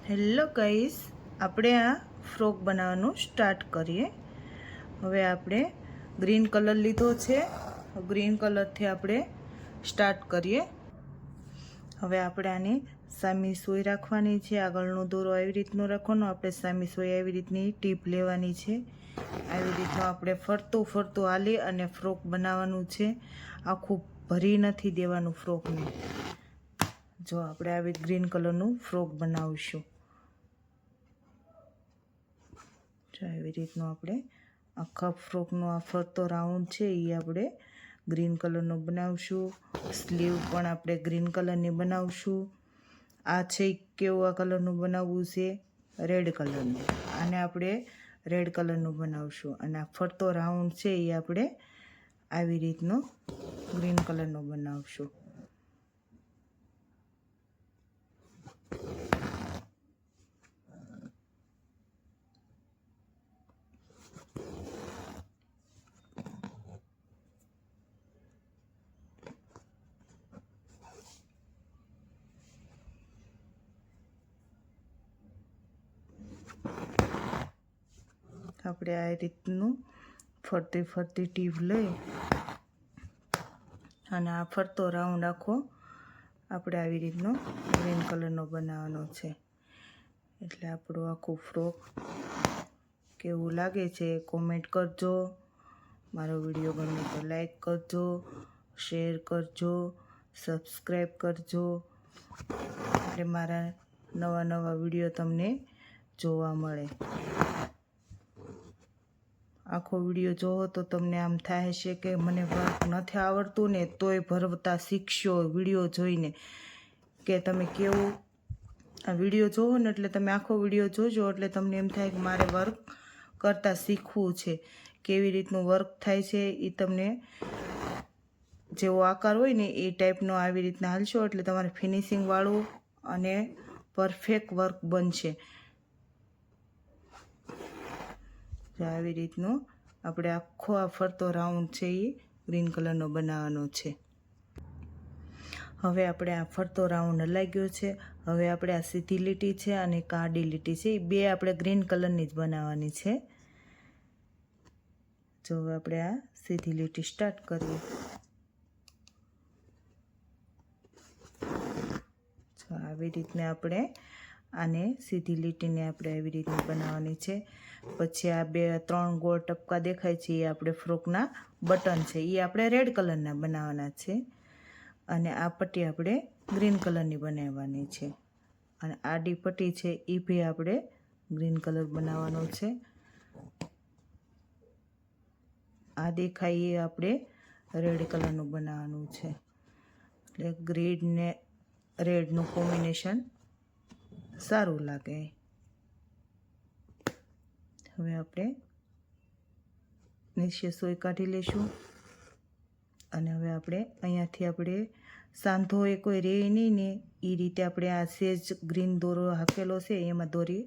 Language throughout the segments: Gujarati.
હેલો ગાઈસ, આપણે આ ફ્રોક બનાવવાનું સ્ટાર્ટ કરીએ। હવે આપણે ગ્રીન કલર લીધો છે, ગ્રીન કલરથી આપણે સ્ટાર્ટ કરીએ। હવે આપણે આની સામી સોય રાખવાની છે, આગળનો દોરો આવી રીતનો રાખવાનો, આપણે સામી સોય આવી રીતની ટીપ લેવાની છે। આવી રીતનું આપણે ફરતું ફરતું હાલી અને ફ્રોક બનાવવાનું છે, આખું ભરી નથી દેવાનું ફ્રોકને। જો આપણે આવી ગ્રીન કલરનું ફ્રોક બનાવીશું, જો આવી રીતનું આપણે આખા ફ્રોકનો આ ફરતો રાઉન્ડ છે એ આપણે ગ્રીન કલરનો બનાવશું। સ્લીવ પણ આપણે ગ્રીન કલરની બનાવશું। આ છે કેવા કલરનું બનાવવું છે? રેડ કલરનું। આને આપણે રેડ કલરનું બનાવશું અને આ ફરતો રાઉન્ડ છે એ આપણે આવી રીતનો ગ્રીન કલરનો બનાવશું। આપણે આ રીતનું ફરતી ફરતી ટીપ લઈ અને આ ફરતો રાઉન્ડ આખો આપણે આવી રીતનો ગ્રીન કલરનો બનાવવાનો છે। એટલે આપણું આખું ફ્રોક કેવું લાગે છે કોમેન્ટ કરજો। મારો વિડીયો ગમે તો લાઈક કરજો, શેર કરજો, સબસ્ક્રાઈબ કરજો, એટલે મારા નવા નવા વિડીયો તમને જોવા મળે। આખો વિડીયો જોવો તો તમને આમ થાય છે કે મને વર્ક નથી આવડતું ને તોય ભરતા શીખશો વિડીયો જોઈને, કે તમે કેવું આ વિડીયો જોવો ને એટલે તમે આખો વિડીયો જોજો એટલે તમને એમ થાય કે મારે વર્ક કરતાં શીખવું છે, કેવી રીતનું વર્ક થાય છે એ તમને જેવો આકાર હોય ને એ ટાઈપનો આવી રીતના હાલશો એટલે તમારે ફિનિશિંગવાળું અને પરફેક્ટ વર્ક બનશે। આવી રીતનો આપણે આખો આ ફરતો રાઉન્ડ છે એ ગ્રીન કલરનો બનાવવાનો છે। હવે આપણે આ ફરતો રાઉન્ડ હલાઈ ગયો છે। હવે આપણે આ સીધી લીટી છે અને આડી લીટી છે એ બે આપણે ગ્રીન કલરની જ બનાવવાની છે। જો હવે આપણે આ સીધી લીટી સ્ટાર્ટ કરીએ। જો આવી રીતના આપણે આને સીધી લીટીને આપણે આવી રીતની બનાવવાની છે। પછી આ બે ત્રણ ગોળ ટપકા દેખાય છે એ આપણે ફ્રોકના બટન છે એ આપણે રેડ કલરના બનાવવાના છે અને આ પટ્ટી આપણે ગ્રીન કલરની બનાવવાની છે અને આડી પટ્ટી છે એ બી આપણે ગ્રીન કલર બનાવવાનો છે। આ દેખાય એ આપણે રેડ કલરનું બનાવવાનું છે, એટલે ગ્રીન ને રેડનું કોમ્બિનેશન સારું લાગે। હવે આપણે નીચે સોય કાઢી લઈશું અને હવે આપણે અહીંયાથી આપણે સાંધો એ કોઈ રહે નહીં ને એ રીતે આપણે આ સેજ ગ્રીન દોરો હાકેલો છે એમાં દોરી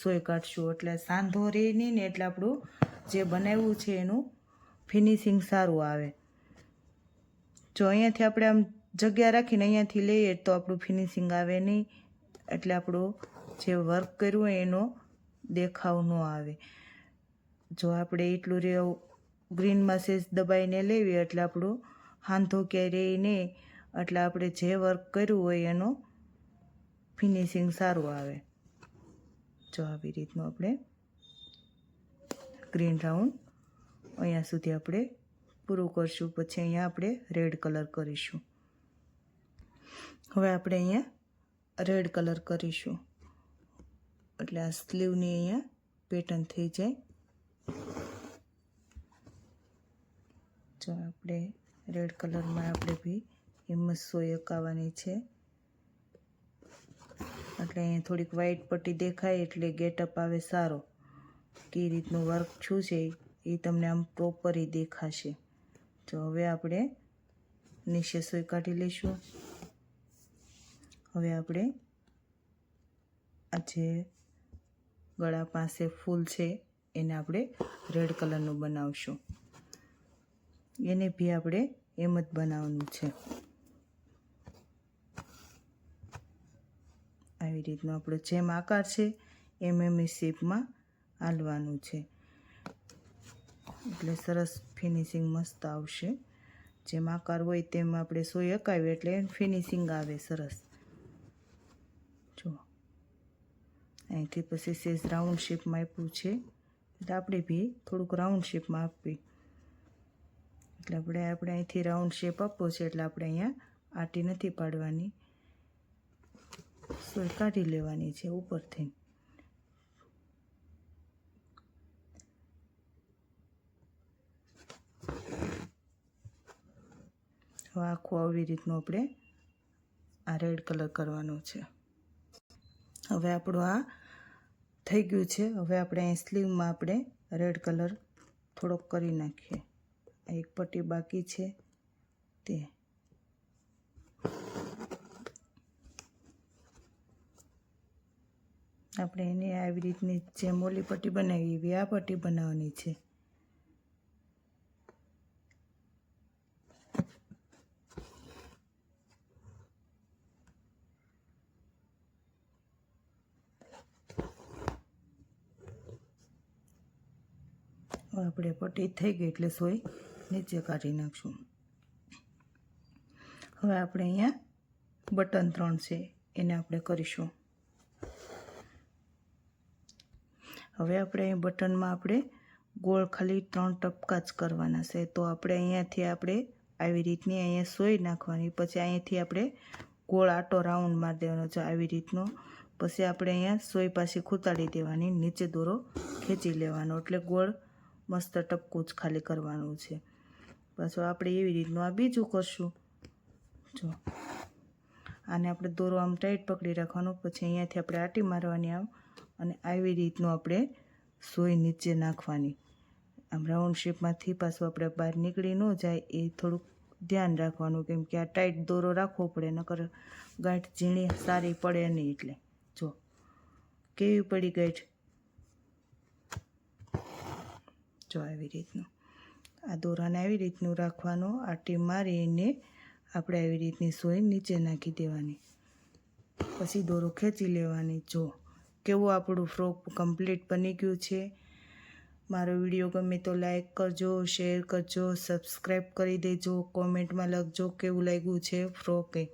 સોય કાઢશું, એટલે સાંધો રહે નહીં ને એટલે આપણું જે બનાવ્યું છે એનું ફિનિશિંગ સારું આવે। જો અહીંયાથી આપણે આમ જગ્યા રાખીને અહીંયાથી લઈએ તો આપણું ફિનિશિંગ આવે નહીં, એટલે આપણું જે વર્ક કર્યું હોય એનો દેખાવ ન આવે। જો આપણે એટલું રે ગ્રીનમાં સેજ દબાઈને લેવી એટલે આપણું હાંધો ક્યાંય રહે નહીં, એટલે આપણે જે વર્ક કર્યું હોય એનો ફિનિશિંગ સારું આવે। જો આવી રીતનું આપણે ગ્રીન રાઉન્ડ અહીંયા સુધી આપણે પૂરું કરશું, પછી અહીંયા આપણે રેડ કલર કરીશું। હવે આપણે અહીંયા રેડ કલર કરીશું એટલે આ સ્લીવની અહીંયા પેટર્ન થઈ જાય। જો આપણે રેડ કલરમાં આપણે બી એમ જ સોય અકાવવાની છે, એટલે અહીંયા થોડીક વ્હાઈટ પટ્ટી દેખાય એટલે ગેટઅપ આવે સારો, કે રીતનું વર્ક શું છે એ તમને આમ પ્રોપર દેખાશે। જો હવે આપણે નીચે સોય કાઢી લઈશું। હવે આપણે આ જે ગળા પાસે ફૂલ છે એને આપણે રેડ કલરનું બનાવશું, એને બી આપણે એમ જ બનાવવાનું છે। આવી રીતનો આપણો જેમ આકાર છે એમ એ શેપમાં હાલવાનું છે, એટલે સરસ ફિનિશિંગ મસ્ત આવશે. જેમ આકાર હોય તેમ આપણે સોય અકાવીએ એટલે ફિનિશિંગ આવે સરસ. જો અહીંથી પછી સેજ રાઉન્ડ શેપમાં આપ્યું છે, એટલે આપણે બી થોડુંક રાઉન્ડ શેપમાં આપવી. એટલે આપણે અહીંથી રાઉન્ડ શેપ આપવો છે, એટલે આપણે અહીંયા આટી નથી પાડવાની, સોય કાઢી લેવાની છે ઉપરથી. હવે આખું આવી રીતનું આપણે આ રેડ કલર કરવાનો છે. હવે આપણું આ થઈ ગયું છે. હવે આપણે અહીં સ્લીવમાં આપણે રેડ કલર થોડોક કરી નાખીએ. એક પટ્ટી બાકી છે તે આપણે એને આવી રીતની જેમ ઓલી પટ્ટી બનાવી એવી આ પટ્ટી બનાવવાની છે. આપણે પટ્ટી થઈ ગઈ એટલે સોય નીચે કાઢી નાખશું. હવે આપણે અહીંયા બટન 3 છે એને આપણે કરીશું. હવે આપણે અહીં બટનમાં આપણે ગોળ ખાલી 3 ટપકા જ કરવાના છે. તો આપણે અહીંયાથી આપણે આવી રીતની અહીંયા સોય નાખવાની, પછી અહીંયાથી આપણે ગોળ આટો રાઉન્ડ મારી દેવાનો છે આવી રીતનો. પછી આપણે અહીંયા સોય પાછી ખૂતાડી દેવાની, નીચે દોરો ખેંચી લેવાનો, એટલે ગોળ મસ્ત ટપકું જ ખાલી કરવાનું છે. પાછું આપણે એવી રીતનું આ બીજું કરશું. જો આને આપણે દોરો આમ ટાઈટ પકડી રાખવાનો, પછી અહીંયાથી આપણે આટી મારવાની આમ, અને આવી રીતનું આપણે સોય નીચે નાખવાની. આમ રાઉન્ડ શેપમાંથી પાછું આપણે બહાર નીકળી ન જાય એ થોડુંક ધ્યાન રાખવાનું, કેમ કે આ ટાઈટ દોરો રાખવો પડે, નકર ગાંઠ ઝીણી સારી પડે નહીં. એટલે જો કેવી પડી ગાંઠ, જો આવી રીતનું આ દોરાને આવી રીતનું રાખવાનું. આટી મારીને આપણે આવી રીતની સોય નીચે નાખી દેવાની, પછી દોરો ખેંચી લેવાની. જો કેવું આપણું ફ્રોક કમ્પ્લીટ બની ગયું છે. મારો વિડીયો ગમે તો લાઈક કરજો, શેર કરજો, સબસ્ક્રાઈબ કરી દેજો, કોમેન્ટમાં લખજો કેવું લાગ્યું છે ફ્રોક એ.